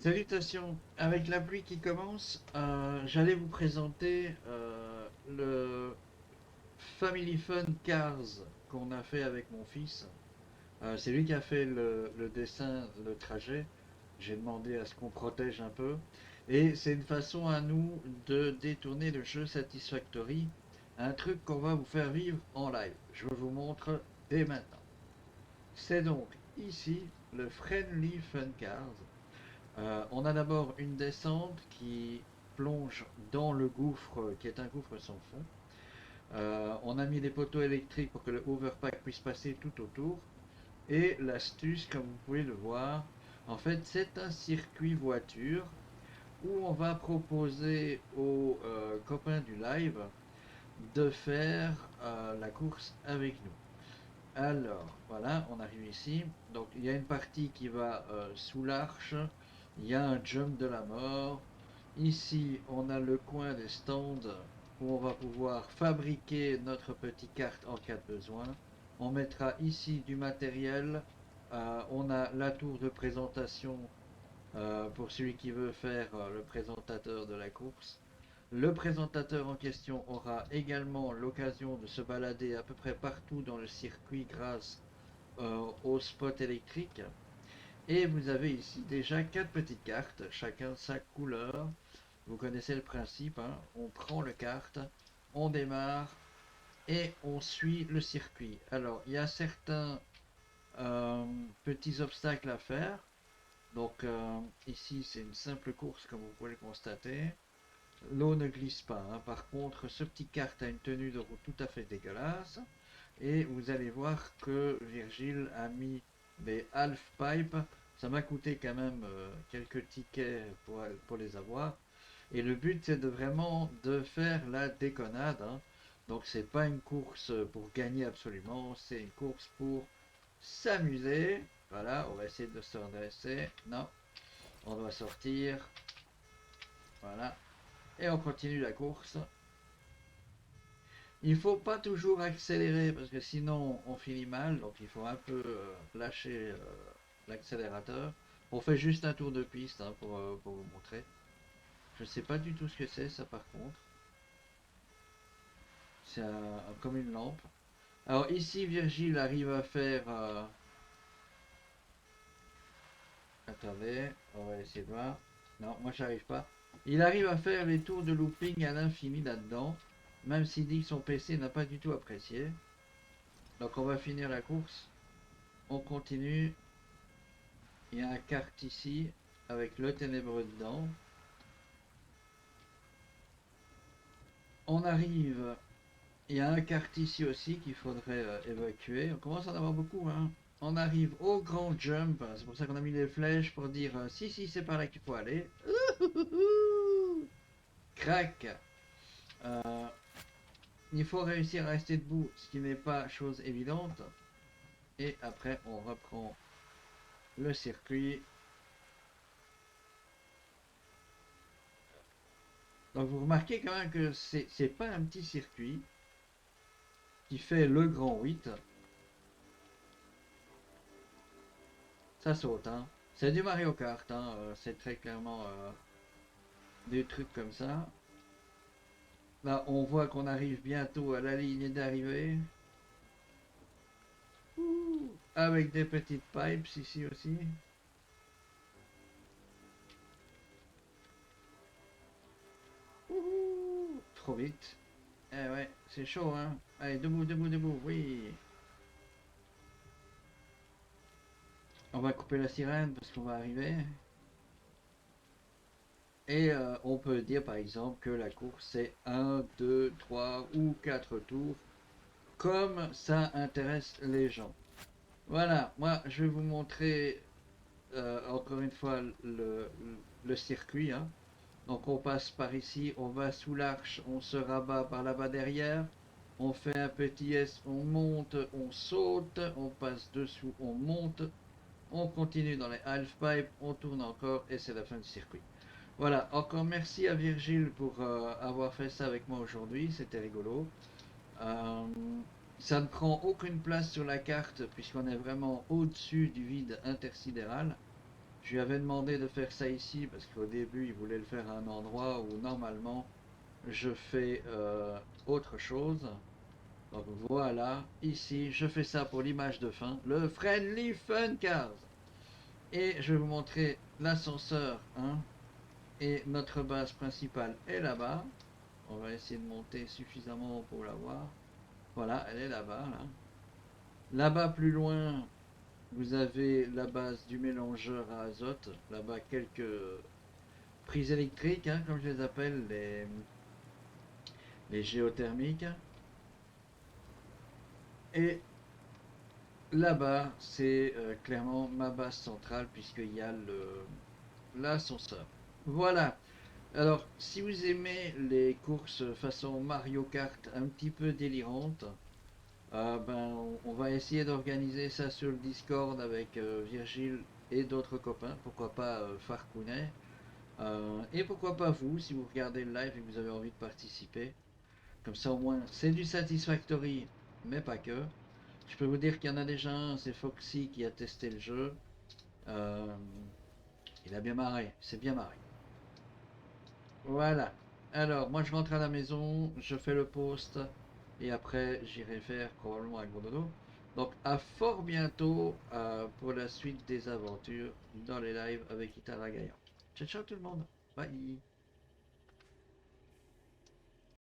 Salutations. Avec la pluie qui commence, j'allais vous présenter le Family Fun Cars qu'on a fait avec mon fils. C'est lui qui a fait le dessin, le trajet. J'ai demandé à ce qu'on protège un peu. Et c'est une façon à nous de détourner le jeu Satisfactory, un truc qu'on va vous faire vivre en live. Je vous montre dès maintenant. C'est donc ici le Friendly Fun Cars. On a d'abord une descente qui plonge dans le gouffre, qui est un gouffre sans fond. On a mis des poteaux électriques pour que le overpack puisse passer tout autour. Et l'astuce, comme vous pouvez le voir, en fait, c'est un circuit voiture où on va proposer aux copains du live de faire la course avec nous. Alors, voilà, on arrive ici. Donc, il y a une partie qui va sous l'arche. Il y a un jump de la mort. Ici, on a le coin des stands où on va pouvoir fabriquer notre petite carte en cas de besoin. On mettra ici du matériel. On a la tour de présentation pour celui qui veut faire le présentateur de la course. Le présentateur en question aura également l'occasion de se balader à peu près partout dans le circuit grâce au spot électrique. Et vous avez ici déjà quatre petites cartes, chacun sa couleur. Vous connaissez le principe, hein. On prend le carte, on démarre et on suit le circuit. Alors, il y a certains euh, petits obstacles à faire. Donc, ici, c'est une simple course, comme vous pouvez le constater. L'eau ne glisse pas, hein. Par contre, ce petit kart a une tenue de route tout à fait dégueulasse. Et vous allez voir que Virgile a mis des half pipes. Ça m'a coûté quand même quelques tickets pour les avoir. Et le but, c'est de vraiment de faire la déconnade, hein. Donc, c'est pas une course pour gagner absolument, c'est une course pour s'amuser. Voilà, on va essayer de se redresser. Non, on doit sortir. Voilà. Et on continue la course. Il faut pas toujours accélérer parce que sinon on finit mal. Donc il faut un peu lâcher l'accélérateur. On fait juste un tour de piste, hein, pour vous montrer. Je sais pas du tout ce que c'est ça par contre. C'est comme une lampe. Alors ici Virgile arrive à faire... attendez, on va essayer de voir. Non, moi j'arrive pas. Il arrive à faire les tours de looping à l'infini là-dedans. Même s'il dit que son PC n'a pas du tout apprécié. Donc on va finir la course. On continue. Il y a un kart ici avec le ténébreux dedans. On arrive. Il y a un kart ici aussi qu'il faudrait évacuer. On commence à en avoir beaucoup, hein. On arrive au grand jump. C'est pour ça qu'on a mis les flèches pour dire si, si, c'est par là qu'il faut aller. Crac. Euh, il faut réussir à rester debout, ce qui n'est pas chose évidente. Et après, on reprend le circuit. Donc vous remarquez quand même que c'est pas un petit circuit qui fait le grand 8. Ça saute, hein. C'est du Mario Kart, hein. C'est très clairement des trucs comme ça. Là, on voit qu'on arrive bientôt à la ligne d'arrivée. Avec des petites pipes ici aussi. Trop vite. Eh ouais, c'est chaud, hein. Allez, debout, debout, debout, oui. On va couper la sirène parce qu'on va arriver. Et on peut dire par exemple que la course c'est un, 2, 3 ou 4 tours, comme ça intéresse les gens. Voilà, moi je vais vous montrer encore une fois le circuit, hein. Donc on passe par ici, on va sous l'arche, on se rabat par là-bas derrière, on fait un petit S, on monte, on saute, on passe dessous, on monte, on continue dans les half-pipes, on tourne encore et c'est la fin du circuit. Voilà, encore merci à Virgile pour avoir fait ça avec moi aujourd'hui, c'était rigolo. Euh, Ça ne prend aucune place sur la carte puisqu'on est vraiment au-dessus du vide intersidéral. Je lui avais demandé de faire ça ici parce qu'au début il voulait le faire à un endroit où normalement je fais autre chose. Donc voilà, ici je fais ça pour l'image de fin, le Friendly Fun Cars. Et je vais vous montrer l'ascenseur, hein, et notre base principale est là-bas. On va essayer de monter suffisamment pour la voir. Voilà, elle est là-bas. Là. Là-bas plus loin, vous avez la base du mélangeur à azote. Là-bas quelques prises électriques, hein, comme je les appelle, les géothermiques. Et là-bas, c'est clairement ma base centrale puisqu'il y a l'ascenseur. Voilà. Alors, si vous aimez les courses façon Mario Kart un petit peu délirantes, ben, on va essayer d'organiser ça sur le Discord avec Virgile et d'autres copains. Pourquoi pas Farcounet. Et pourquoi pas vous, si vous regardez le live et que vous avez envie de participer. Comme ça, au moins, c'est du Satisfactory, mais pas que. Je peux vous dire qu'il y en a déjà un, c'est Foxy qui a testé le jeu. Euh, il a bien marré, c'est bien marré. Voilà. Alors, moi je rentre à la maison, je fais le post et après j'irai faire probablement avec mon dodo. Donc, à fort bientôt pour la suite des aventures dans les lives avec Itala Gaillard. Ciao, ciao tout le monde. Bye.